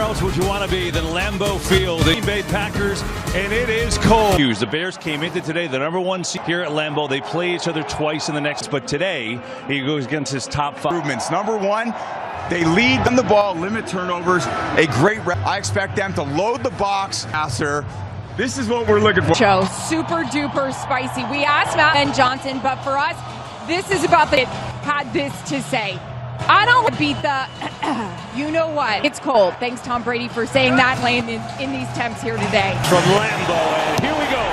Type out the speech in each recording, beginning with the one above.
else would you want to be than Lambeau Field, the Green Bay Packers, and it is cold. The Bears came into today the #1 seed here at Lambeau. They play each other twice in the next, but today he goes against his top 5. Improvements. Number one, they lead on the ball, limit turnovers, a great rep. I expect them to load the box faster. This is what we're looking for. Show super duper spicy. We asked Matt and Johnson, but for us, this is about the had this to say. I don't beat the you know what. It's cold. Thanks Tom Brady for saying that laying in these temps here today. From Lambeau, and here we go.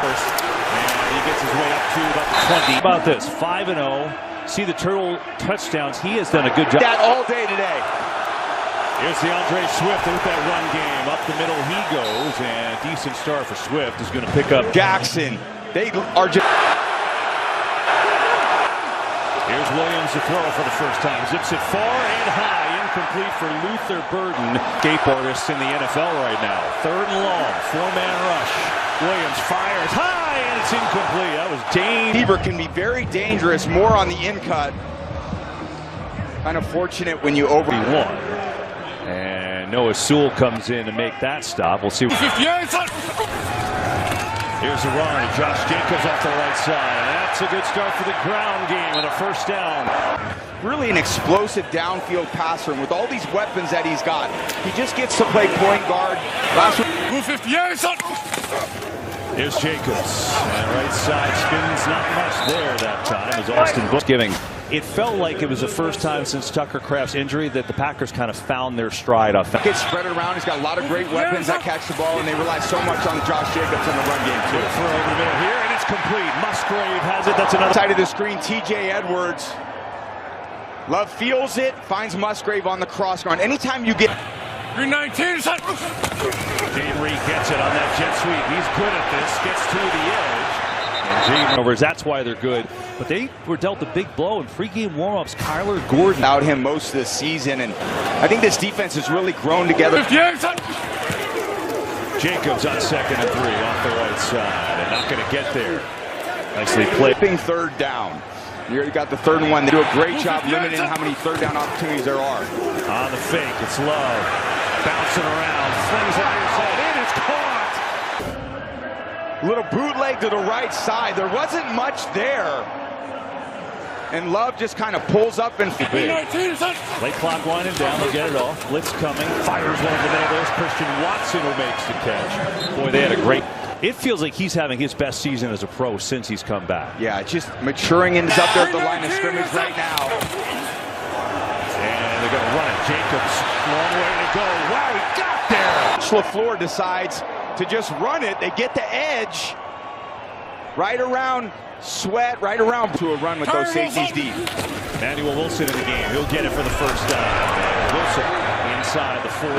First, and he gets his way up to about 20. How about this? 5-0. See the Turtle touchdowns. He has done a good job. That all day today. Here's the Andre Swift with that run game. Up the middle he goes, and a decent start for Swift is going to pick up Jackson. They are just... Here's Williams to throw for the first time. Zips it far and high. Incomplete for Luther Burden. Escape artists in the NFL right now. 3rd and long. 4-man rush. Williams fires high, and it's incomplete. That was dangerous. Receiver can be very dangerous, more on the in-cut. Kind of fortunate when you over... And Noah Sewell comes in to make that stop. We'll see. Here's a run. Josh Jacobs off the right side. That's a good start for the ground game and a first down. Really an explosive downfield passer, and with all these weapons that he's got, he just gets to play point guard. Here's Jacobs. And right side spins, not much there that time as Austin Bush giving. It felt like it was the first time since Tucker Kraft's injury that the Packers kind of found their stride offensively. Gets spread around. He's got a lot of great weapons that catch the ball, and they rely so much on Josh Jacobs in the run game too. Throw over the middle here, and it's complete. Musgrave has it. That's another side of the screen. TJ Edwards. Love feels it, finds Musgrave on the cross run. Anytime you get... 19. Jade Reed gets it on that jet sweep. He's good at this. Gets to the edge. Overs. That's why they're good. But they were dealt a big blow in pregame warmups. Kyler Gordon out him most of the season, and I think this defense has really grown together. Jacobs on 2nd and 3 off the right side, and not going to get there. Nicely played. 3rd down. You got the 3rd and 1. They do a great job limiting how many 3rd down opportunities there are. On the fake, it's Love. Bouncing around, flings it near side. It is caught. Little bootleg to the right side. There wasn't much there. And Love just kind of pulls up and big. Late clock winding down. They'll get it off. Blitz coming. Fires one of the neighbors. Christian Watson who makes the catch. Boy, they had a great... It feels like he's having his best season as a pro since he's come back. Yeah, just maturing, and he's up there at the line of scrimmage right now. And they're going to run it. Jacobs, long way to go. Wow, he got there. LaFleur decides to just run it. They get the edge right around Sweat, right around to a run with those safeties deep. Manuel Wilson in the game. He'll get it for the first time. Wilson inside the 40.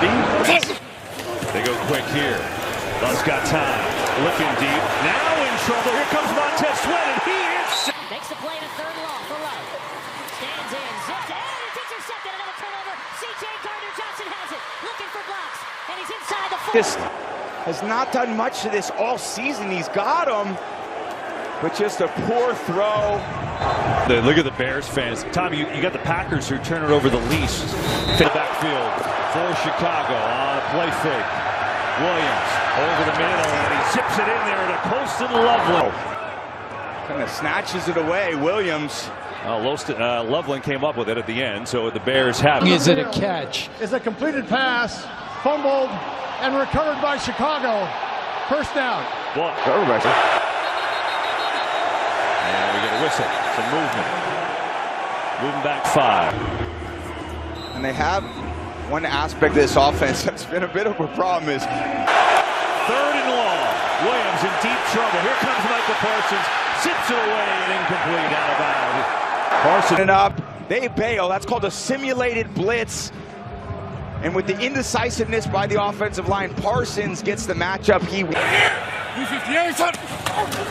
They go quick here. Love's got time. Looking deep. Now in trouble. Here comes Montez Sweat, and he is... Makes the play in 3rd and long for Love. Stands in, zips, and it's intercepted. Another turnover. C.J. Gardner-Johnson has it. Looking for blocks, and he's inside the 40. Just has not done much to this all season. He's got him, but just a poor throw. Look at the Bears fans. Tom, you got the Packers who turn it over the least. To the backfield for Chicago on a play fake. Williams over the middle, and he zips it in there to Colston Loveland. Kind of snatches it away. Williams. Loveland came up with it at the end, so the Bears have it. Is it a catch? It's a completed pass, fumbled, and recovered by Chicago. First down. Well, and we get a whistle. Some movement. Moving back 5. And they have one aspect of this offense that's been a bit of a problem is 3rd and long. Williams in deep trouble. Here comes Michael Parsons. Zips it away and incomplete out of bounds. Parsons up. They bail. That's called a simulated blitz. And with the indecisiveness by the offensive line, Parsons gets the matchup.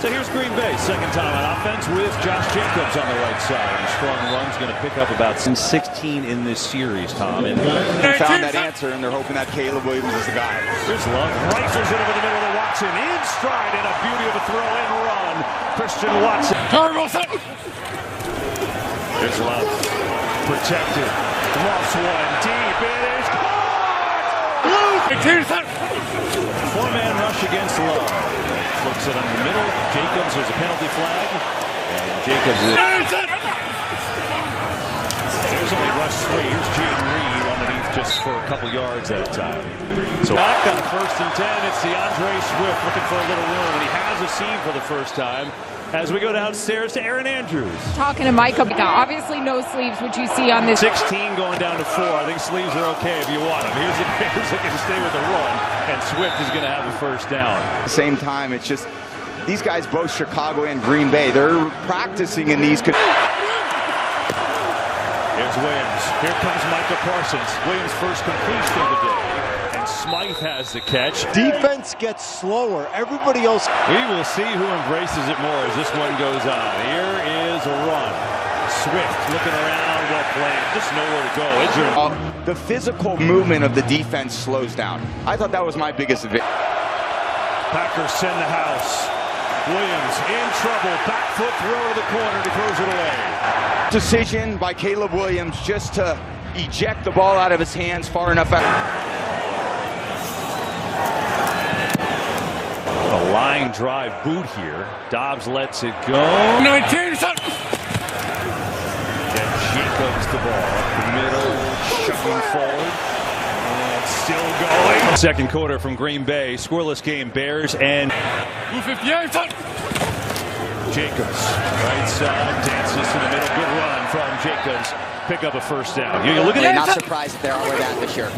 So here's Green Bay, 2nd time on offense with Josh Jacobs on the right side. And strong run's going to pick up about 16 in this series, Tom. And they found that answer, and they're hoping that Caleb Williams is the guy. Here's Love, rifles it over the middle of Watson, in stride, and a beauty of a throw and run. Christian Watson. Here's Love, protected, lost one deep, it is caught! Four-man rush against Love. Flips it on the middle. Jacobs, there's a penalty flag. And Jacobs is... There's only rush 3. Here's Gene Reed underneath just for a couple yards that time. So back on 1st and 10, it's DeAndre Swift looking for a little room. And he has a seam for the first time. As we go downstairs to Aaron Andrews. Talking to Michael. Now, obviously no sleeves, which you see on this. 16 going down to 4. I think sleeves are okay if you want them. Here's the Bears looking to stay with the run. And Swift is going to have the first down. At the same time, it's just these guys, both Chicago and Green Bay, they're practicing in these. Here's Williams. Here comes Micah Parsons. Williams' first completion of the day. And Smythe has the catch. Defense gets slower. Everybody else. We will see who embraces it more as this one goes on. Here is a run. Swift looking around, well played. Just nowhere to go. The physical movement of the defense slows down. I thought that was my biggest advantage. Packers send the house. Williams in trouble. Back foot throw to the corner to close it away. Decision by Caleb Williams just to eject the ball out of his hands far enough out. A line drive boot here. Dobbs lets it go. 19. And Jacobs the ball up the middle, shuffling forward. And still going. Second quarter from Green Bay. Scoreless game. Bears and 58. Jacobs, right side, dances to the middle. Good run from Jacobs. Pick up a first down. You look at it. Not surprised that they're all the way back this year.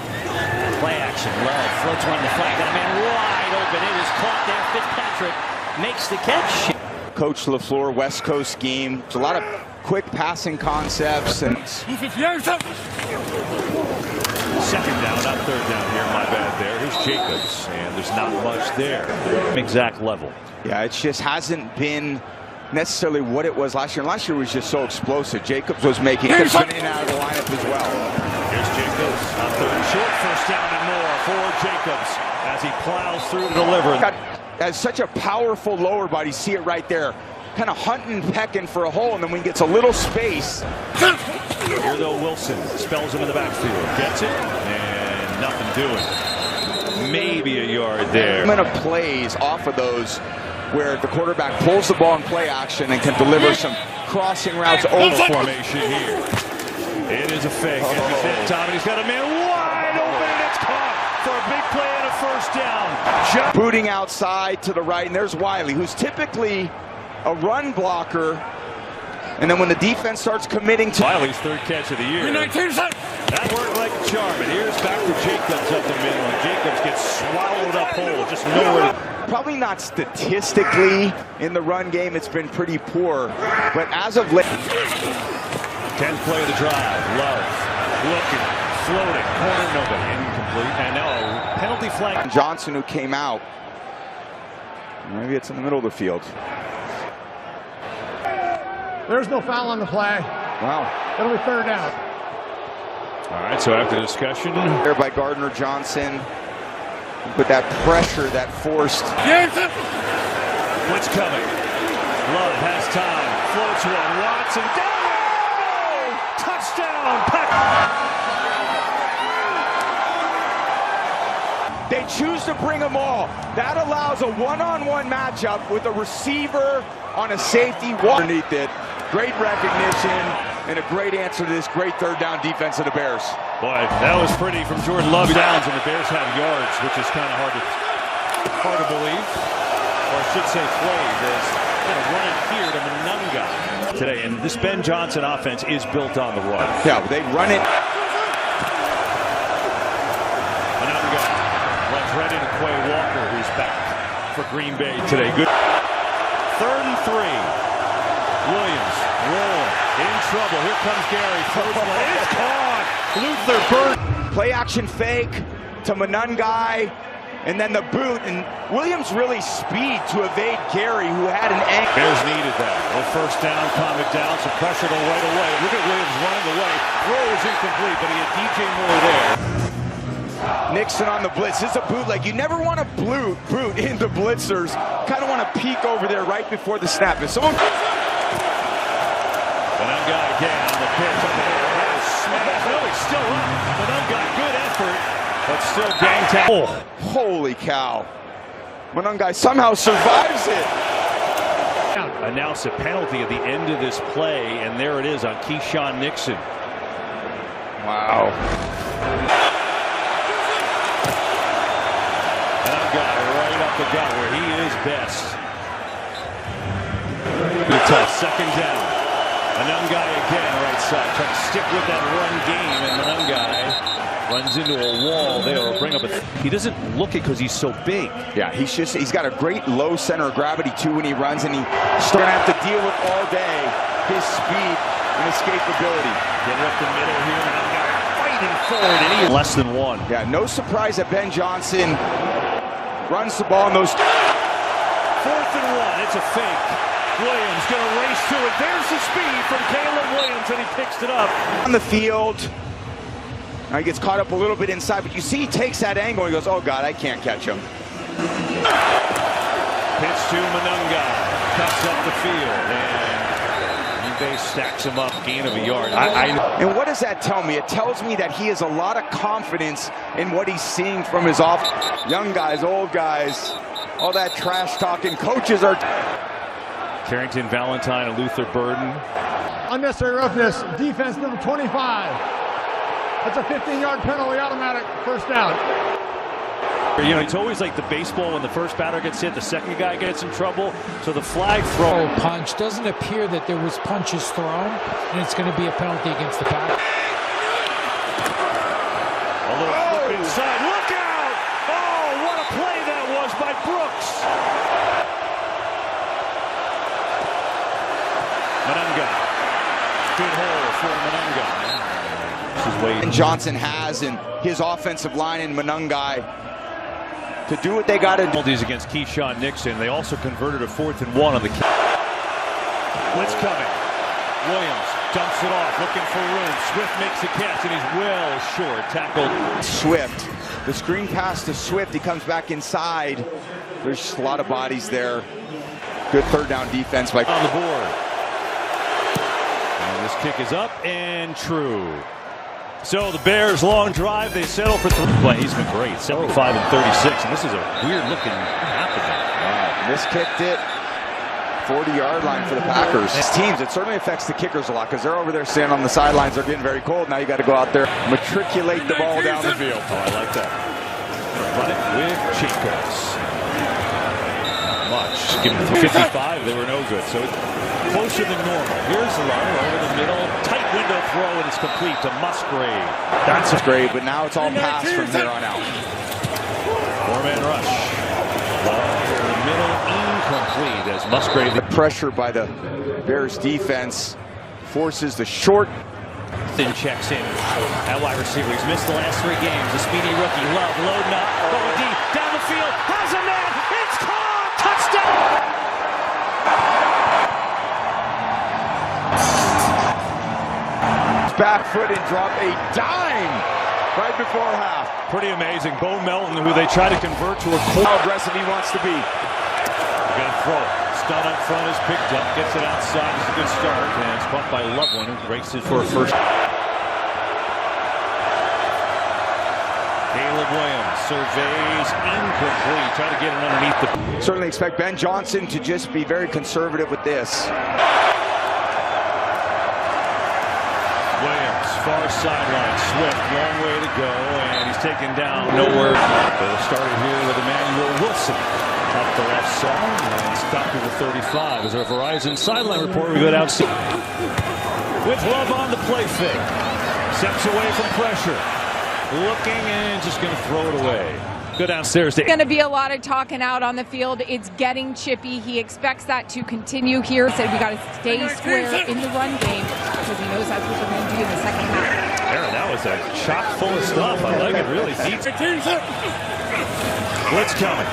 Play action. Love floats one in the flat. Got a man wide open. It is caught there. Fitzpatrick makes the catch. Coach LaFleur, West Coast scheme. There's a lot of quick passing concepts and. Second down, not third down here. My bad there. Here's Jacobs, and there's not much there. Exact level. Yeah, it just hasn't been necessarily what it was last year. Last year was just so explosive. Jacobs was making in and out of the lineup as well. Here's Jacobs on third and short. First down and more for Jacobs as he plows through to deliver. Has such a powerful lower body. See it right there. Kind of hunting, pecking for a hole, and then when he gets a little space. Here though, Wilson spells him in the backfield. Gets it, and nothing doing. Maybe a yard there. Of plays off of those where the quarterback pulls the ball in play action and can deliver some crossing routes over formation here. It is a fake. Tom, and he's got a man wide open, and it's caught for a big play and a first down. Booting outside to the right, and there's Wiley, who's typically a run blocker. And then when the defense starts committing to Wiley's third catch of the year. That worked like a charm. And here's back to Jacobs up the middle. And Jacobs gets swallowed up whole. Just nowhere. Probably not statistically in the run game. It's been pretty poor. But as of late. 10th play of the drive. Love. Looking. Floating. Corner. Nobody. Incomplete. And now a penalty flag. Johnson, who came out. Maybe it's in the middle of the field. There's no foul on the play. Wow. It'll be third down. All right, so after discussion. There by Gardner Johnson. With that pressure that forced. What's coming? Love has time. Floats one. Watson down. Oh, touchdown. They choose to bring them all. That allows a one-on-one matchup with a receiver on a safety underneath it. Great recognition and a great answer to this great third down defense of the Bears. Boy, that was pretty from Jordan Love. Downs, and the Bears have yards, which is kind of hard to believe. Or I should say plays. As going to run it here to Monunga today. And this Ben Johnson offense is built on the run. Yeah, they run it. Monunga runs right into Quay Walker, who's back for Green Bay today. Good. 3rd and 3. Williams rolling in trouble. Here comes Gary. Throws one. It's caught. Luther Burton. Play action fake to Monunga, and then the boot. And Williams really speed to evade Gary, who had an ankle. Bears needed that. Well, first down, calm it down. Some pressure to right away. Look at Williams running away. Throw is incomplete, but he had DJ Moore there. Nixon on the blitz. This is a bootleg. You never want to boot into blitzers. Kind of want to peek over there right before the snap. If someone. Monunga again on the pitch. On the smash. No, he's still up. Monunga, good effort. but still gang tackle. Oh, holy cow. Monangai somehow survives it. Announce a penalty at the end of this play, and there it is on Keyshawn Nixon. Wow. Monangai right up the gut where he is best. Good tough, second down. Monangai again, right side, trying to stick with that run game, and Monangai runs into a wall there. Will bring up he doesn't look it because he's so big. Yeah, he's got a great low center of gravity too when he runs, and he's going to have to deal with all day his speed and escapability. Getting up the middle here, Monangai fighting forward, and he less than one. Yeah, no surprise that Ben Johnson runs the ball in those. 4th and 1, it's a fake. Williams going to race to it. There's the speed from Caleb Williams, and he picks it up. On the field. Now he gets caught up a little bit inside, but you see he takes that angle and he goes, oh God, I can't catch him. Pitch to Monangai, cuts up the field, and eBay stacks him up, gain of a yard. And what does that tell me? It tells me that he has a lot of confidence in what he's seeing from his young guys, old guys, all that trash talking. Coaches are. Carrington, Valentine, and Luther Burden. Unnecessary roughness, defense number 25. That's a 15-yard penalty, automatic first down. You know, it's always like the baseball when the first batter gets hit, the second guy gets in trouble. So the flag throw. Punch doesn't appear that there was punches thrown, and it's going to be a penalty against the batter. A little flip inside. Look out! Oh, what a play that was by Brooks. Monangai. Good hole for Monangai. And Johnson has in his offensive line in Monangai to do what they got to do. Penalties against Keyshawn Nixon. They also converted a 4th and 1 on the blitz coming. Williams dumps it off, looking for room. Swift makes the catch, and he's well short. Tackled. Swift. The screen pass to Swift. He comes back inside. There's just a lot of bodies there. Good third down defense by on the board. And this kick is up and true. So the Bears' long drive, they settle for 3. Well, he's been great, 75 and 36, and this is a weird-looking happening. Miskicked it. 40-yard line for the Packers. These teams, it certainly affects the kickers a lot because they're over there standing on the sidelines. They're getting very cold. Now you got to go out there, matriculate the ball down the field. Oh, I like that. Run it with Chicos. Much. Give them 55. They were no good. So closer than normal. Here's the runner over the middle. Tight window throw, and it's complete to Musgrave. That's great, but now it's all pass from here on out. 4-man rush. Over the middle, incomplete as Musgrave. The pressure by the Bears defense forces the short. Thin checks in. That wide receiver, he's missed the last 3 games. The speedy rookie, Love, loading up, going deep, down the field, has a man, it's caught, touchdown! Back foot and drop a dime right before half. Pretty amazing. Bo Melton, who they try to convert to a core. How aggressive he wants to be. They're going to throw it. Stun up front is picked up, gets it outside. It's a good start, and it's caught by Loveland, who races for a first. Caleb Williams surveys, incomplete. Try to get it underneath the. Certainly expect Ben Johnson to just be very conservative with this. Williams, far sideline, Swift, long way to go, and he's taken down. Nowhere. They'll start it here with Emmanuel Wilson up the left side and stopped at the 35. As our Verizon sideline report, we go down with Love on the play fake. Steps away from pressure. Looking and just going to throw it away. Go downstairs. Going to be a lot of talking out on the field. It's getting chippy. He expects that to continue here. Said we got to stay square in the run game because he knows that's what we're going to do in the second half. Aaron, that was a chock full of stuff. I like it. Really deep. Blitz coming.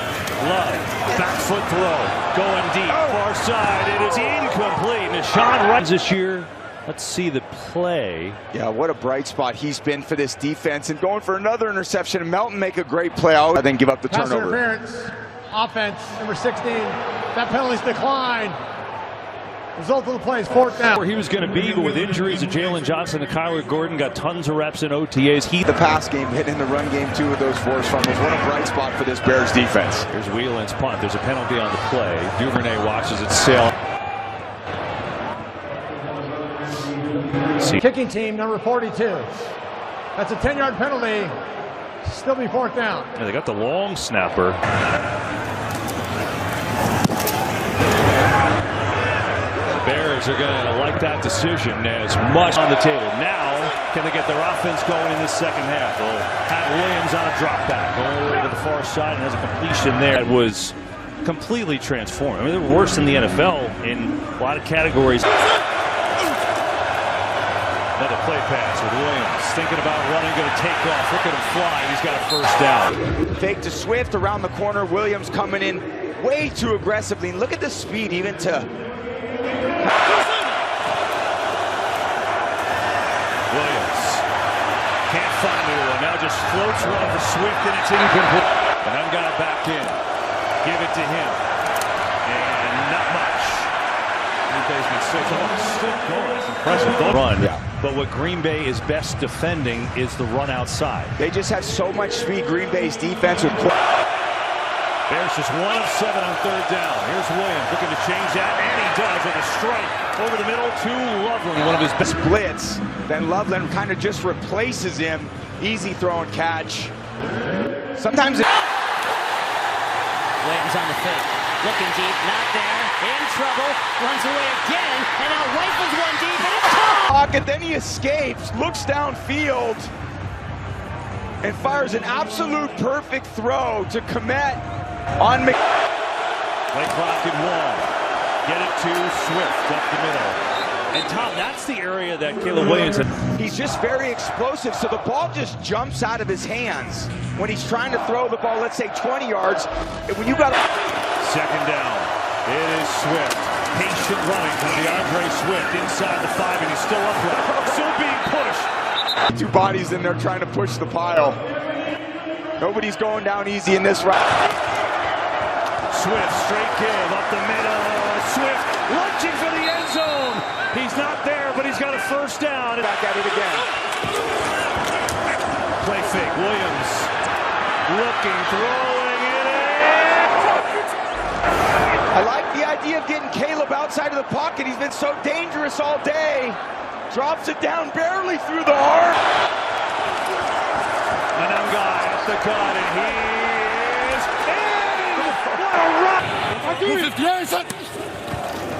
Love. Back foot throw. Going deep. Far side. It is incomplete. And Sean runs this year. Let's see the play. Yeah, what a bright spot he's been for this defense, and going for another interception. Melton make a great play out, then give up the Pass turnover. interference, offense, number 16. That penalty's declined. Result of the play is 4th down. Where he was going to be, but with injuries to Jalen Johnson and Kyler Gordon, got tons of reps in OTAs. The pass game, hitting the run game too with those forced fumbles. What a bright spot for this Bears defense. Here's Whelan's punt. There's a penalty on the play. Duvernay watches it sail. Kicking team, number 42. That's a 10-yard penalty. Still be 4th down. Yeah, they got the long snapper. The Bears are going to like that decision as much on the table. Now, can they get their offense going in the second half? They'll have Williams on a drop back, going over to the far side and has a completion there that was completely transformed. I mean, they're worse than the NFL in a lot of categories. Another play pass with Williams. Thinking about running, going to take off. Look at him fly. He's got a first down. Fake to Swift around the corner. Williams coming in way too aggressively. And look at the speed even to... Williams can't find anyone. Now just floats one for Swift and it's incomplete. And then got it back in. Give it to him. And not much. Green Bay's been still going. It's impressive. Don't run. Yeah. But what Green Bay is best defending is the run outside. They just have so much speed. Green Bay's defense would... Bears just 1 of 7 on 3rd down. Here's Williams looking to change that, and he does with a strike over the middle to Loveland, one of his best blitz. Then Loveland kind of just replaces him. Easy throw and catch. Sometimes Williams on the fake. Looking deep, not there. In trouble. Runs away again. And now rifles one deep, and it's caught! pocket, then he escapes, looks downfield, and fires an absolute perfect throw to Komet on Mc... Play clock at 1. Get it to Swift up the middle. And Tom, that's the area that Caleb Williams had. He's just very explosive, so the ball just jumps out of his hands when he's trying to throw the ball, let's say 20 yards. And when you got... Second down. It is Swift. Patient running from DeAndre Swift inside the 5, and he's still upright. Still being pushed. Two bodies in there trying to push the pile. Nobody's going down easy in this route. Swift, straight give up the middle. Swift lunging for the end zone. He's not there, but he's got a first down. Back at it again. Play fake. Williams looking, throwing it in. I like the idea of getting Caleb outside of the pocket. He's been so dangerous all day. Drops it down barely through the heart. Anungai at the cut, and he is in. What a run!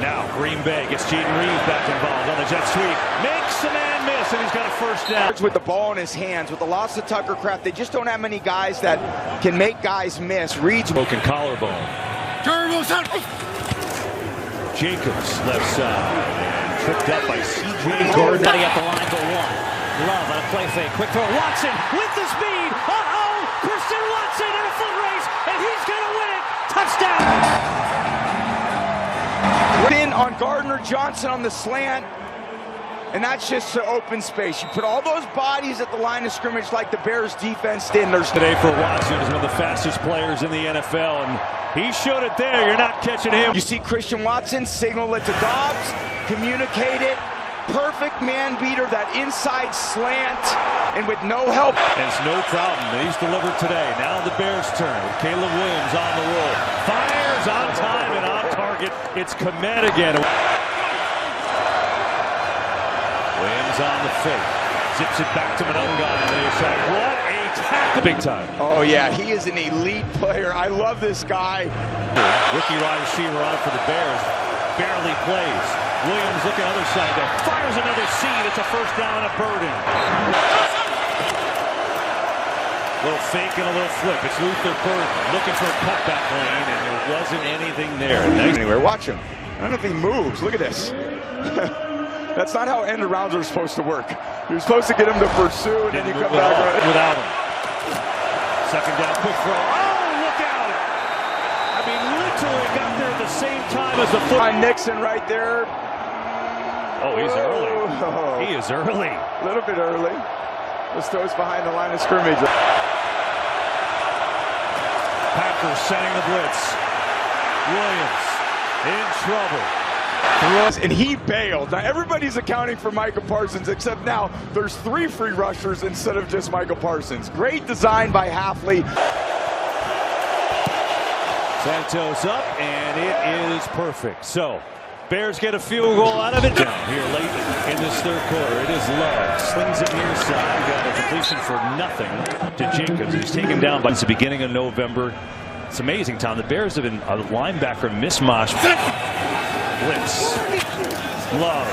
Now Green Bay gets Jaden Reeves back involved on the jet sweep. Makes a man miss, and he's got a first down. With the ball in his hands, with the loss of Tucker Kraft, they just don't have many guys that can make guys miss. Reed's broken collarbone. Jacobs left side. Tripped up by C.J. Gardner. Cutting up the line for 1. Love on a play fake. Quick throw. Watson with the speed. Uh-oh! Christian Watson in a foot race, and he's going to win it. Touchdown! In on Gardner Johnson on the slant, and that's just the open space. You put all those bodies at the line of scrimmage like the Bears defense did. There's today for Watson is one of the fastest players in the NFL, and he showed it there. You're not catching him. You see Christian Watson signal it to Dobbs, communicate it. Perfect man beater, that inside slant, and with no help. And it's no problem. He's delivered today. Now the Bears' turn with Caleb Williams on the roll. Fires on time and on target. It's Komet again. Williams on the fake. Zips it back to Anungai on the other side. What a tackle. Big time. Oh, yeah, he is an elite player. I love this guy. Rookie wide receiver on it for the Bears. Barely plays. Williams looking other side there. Fires another seed. It's a first down at Burden. Little fake and a little flip. It's Luther Burden looking for a cutback lane, and there wasn't anything there. Anyway, watch him. I don't know if he moves. Look at this. That's not how end arounds are supposed to work. You're supposed to get him to pursue, and then you come back without him. Second down, quick throw. Oh, look out! I mean, literally got there at the same time as the foot. On Nixon right there. Oh, he's early. He is early. A little bit early. This throw's behind the line of scrimmage. Packers sending the blitz. Williams in trouble. And he bailed. Now everybody's accounting for Micah Parsons, except now there's 3 free rushers instead of just Micah Parsons. Great design by Halfley. Santos up, and it is perfect. So, Bears get a field goal out of it. Down here late in this third quarter. It is Love. Slings it near side. Got a completion for nothing to Jacobs. He's taken down by the beginning of November. It's amazing, Tom. The Bears have been a linebacker mismatch. Blitz. Love.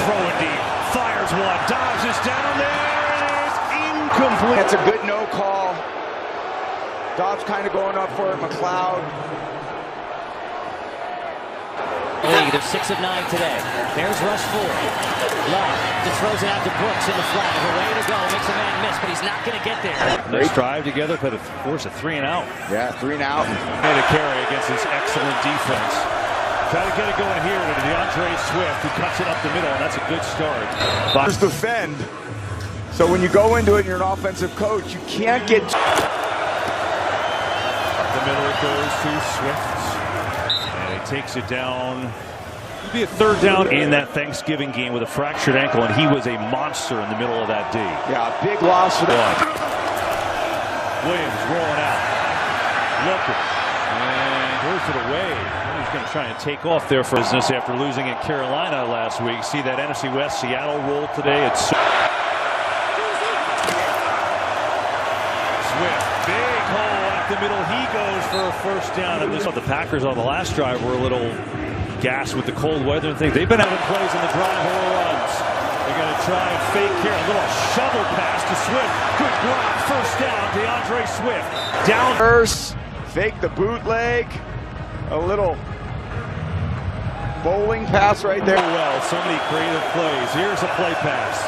Throwing deep. Fires one. Dodges down there. It is incomplete. That's a good no call. Dobbs kind of going up for it. McLeod. They're 6 of 9 today. Bears rush 4. Love just throws it out to Brooks in the flat. A way to go. Makes a man miss, but he's not going to get there. Nice drive together, but force a 3 and out. Yeah, 3 and out. Made a carry against this excellent defense. Try to get it going here to DeAndre Swift, who cuts it up the middle, and that's a good start. Just defend. So when you go into it and you're an offensive coach, you can't get... Up the middle it goes to Swift. And he takes it down. It'll be a third down in that Thanksgiving game with a fractured ankle, and he was a monster in the middle of that D. Yeah, big loss for that. Williams rolling out. Looking. And goes it away. He's going to try and take off their business after losing at Carolina last week. See that NFC West Seattle roll today. It's Swift. Big hole up the middle. He goes for a first down. And the Packers on the last drive were a little gassed with the cold weather and things. They've been having plays in the drive hole runs. They're going to try and fake here. A little shovel pass to Swift. Good block. First down. DeAndre Swift. Down. First, fake the bootleg. A little bowling pass right there. Well, so many creative plays. Here's a play pass.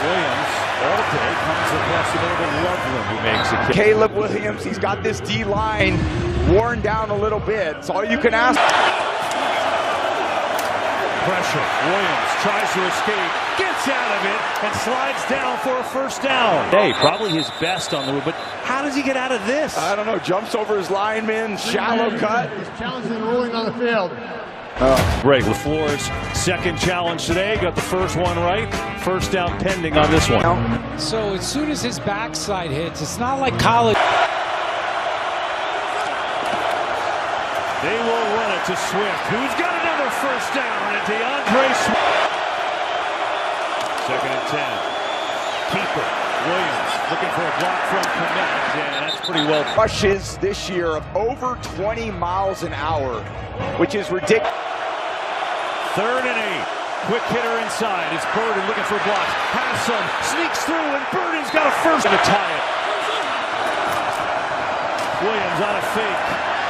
Williams, okay, comes across the middle to Loveland, who makes it. Caleb Williams, he's got this D-line worn down a little bit. It's all you can ask. Pressure. Williams tries to escape, gets out of it, and slides down for a first down. Hey, probably his best on the move, but how does he get out of this? I don't know. Jumps over his lineman, shallow cut. He's challenging the ruling on the field. Greg LaFleur's second challenge today. Got the first one right. First down pending on this one. So as soon as his backside hits, it's not like college. They will run it to Swift, who's got another first down, and DeAndre Swift. 2nd and 10. Keeper, Williams, looking for a block from Komet, and that's pretty well. Rushes this year of over 20 miles an hour, which is ridiculous. 3rd and 8. Quick hitter inside. It's Burden looking for blocks. Has some, sneaks through, and Burden's got a first to tie it. Williams on a fake.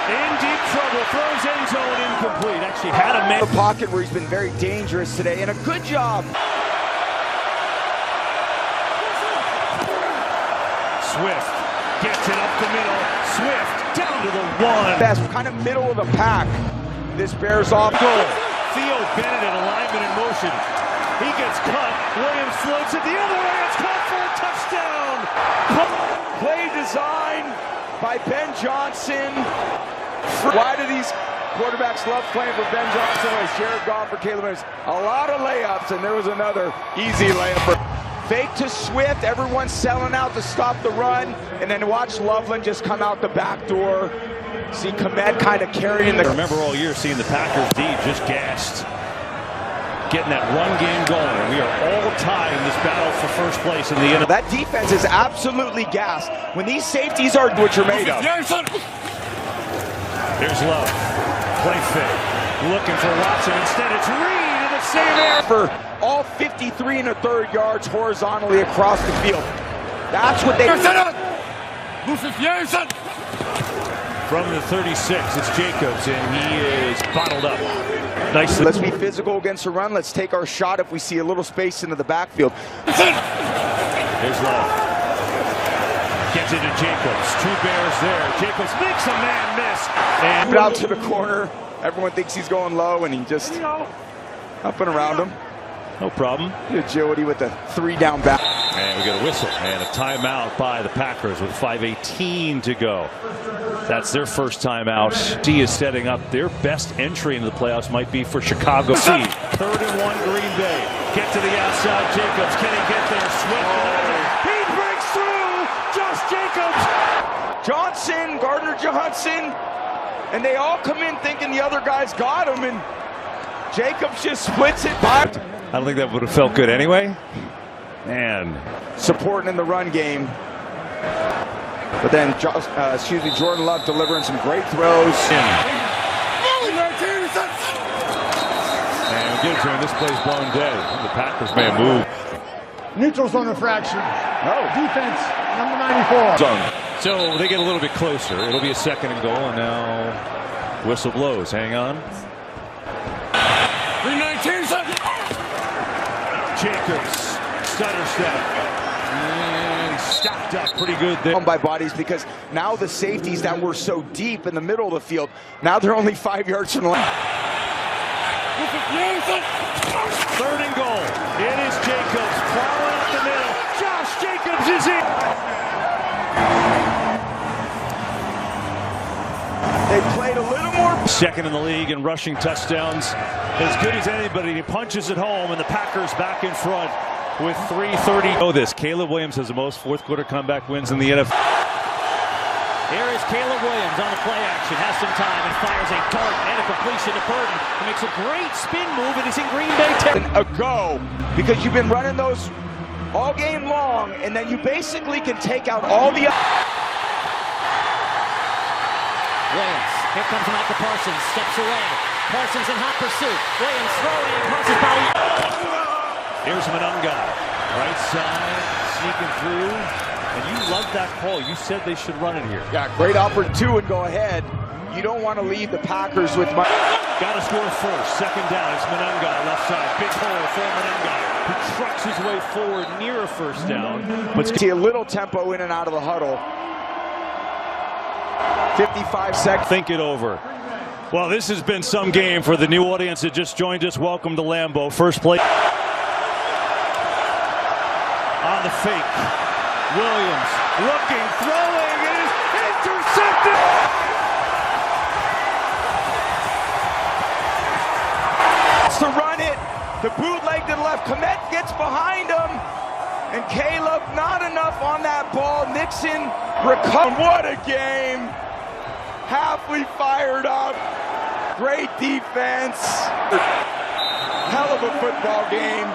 In deep trouble, throws end zone incomplete. Actually had a man. The pocket where he's been very dangerous today, and a good job. Swift gets it up the middle. Swift down to the 1. Best kind of middle of the pack. This Bears off goal. Theo Bennett in alignment in motion. He gets cut. Williams floats it the other way. It's caught for a touchdown. Play design by Ben Johnson. Why do these quarterbacks love playing for Ben Johnson? As Jared Goff or Caleb Williams. A lot of layups, and there was another easy layup. Fake to Swift. Everyone's selling out to stop the run, and then watch Loveland just come out the back door. See Komet kind of carrying the... I remember all year seeing the Packers D just gassed. Getting that run game going. We are all tied in this battle for first place in the NFL. That defense is absolutely gassed. When these safeties are what you're made of. Here's Love. Play fake. Looking for Watson. Instead, it's Reed in the same air. For all 53 1/3 yards horizontally across the field. That's what they... From the 36, it's Jacobs, and he is bottled up. Nice. Let's be physical against the run. Let's take our shot if we see a little space into the backfield. There's Love. Gets it to Jacobs. 2 Bears there. Jacobs makes a man miss. And Put out to the corner. Everyone thinks he's going low, and he just up and around him. No problem. Agility with the 3 down back. And we got a whistle and a timeout by the Packers with 5:18 to go. That's their first time out. D is setting up their best entry into the playoffs. Might be for Chicago. C. 3rd and 1, Green Bay. Get to the outside. Jacobs. Can he get there? Swift. He breaks through. Josh Jacobs. Johnson, Gardner Johnson. And they all come in thinking the other guy's got him. And Jacobs just splits it by. I don't think that would have felt good anyway. And supporting in the run game. But then, Jordan Love delivering some great throws. And we get to him. This play's blown dead. The Packers may have moved. Neutral zone infraction. Oh. Defense, number 94. Zone. So they get a little bit closer. It'll be a 2nd and goal, and now whistle blows. Hang on. 319 seconds. Jacobs, stutter step. And stopped up pretty good there. By bodies, because now the safeties that were so deep in the middle of the field, now they're only 5 yards from the line. 3rd and goal. It is Jacobs plowing up the middle. Josh Jacobs is in. They played a little more. 2nd in the league in rushing touchdowns. As good as anybody. He punches it home, and the Packers back in front with 3:30. Oh, this. Caleb Williams has the most fourth-quarter comeback wins in the NFL. Here is Caleb Williams on the play action. Has some time and fires a dart and a completion to Burton. He makes a great spin move, and he's in Green Bay territory. A go, because you've been running those all game long, and then you basically can take out all the. Williams, here comes him out to Parsons, steps away. Parsons in hot pursuit. Williams throwing, Parsons body. Here's Monunga, right side, sneaking through. And you love that call. You said they should run it here. Yeah, great opportunity and go ahead. You don't want to leave the Packers with my. Got to score first. 2nd down. It's Monunga, left side. Big hole for Monunga, who trucks his way forward near a 1st down. But See a little tempo in and out of the huddle. 55 seconds. Think it over. Well, this has been some game for the new audience that just joined us. Welcome to Lambeau. First play. On the fake. Williams looking, throwing. It is intercepted. To run it. The bootleg to the left. Komet gets behind him. And Caleb, not enough on that ball. Nixon recovered. What a game. Halfly fired up. Great defense. Hell of a football game.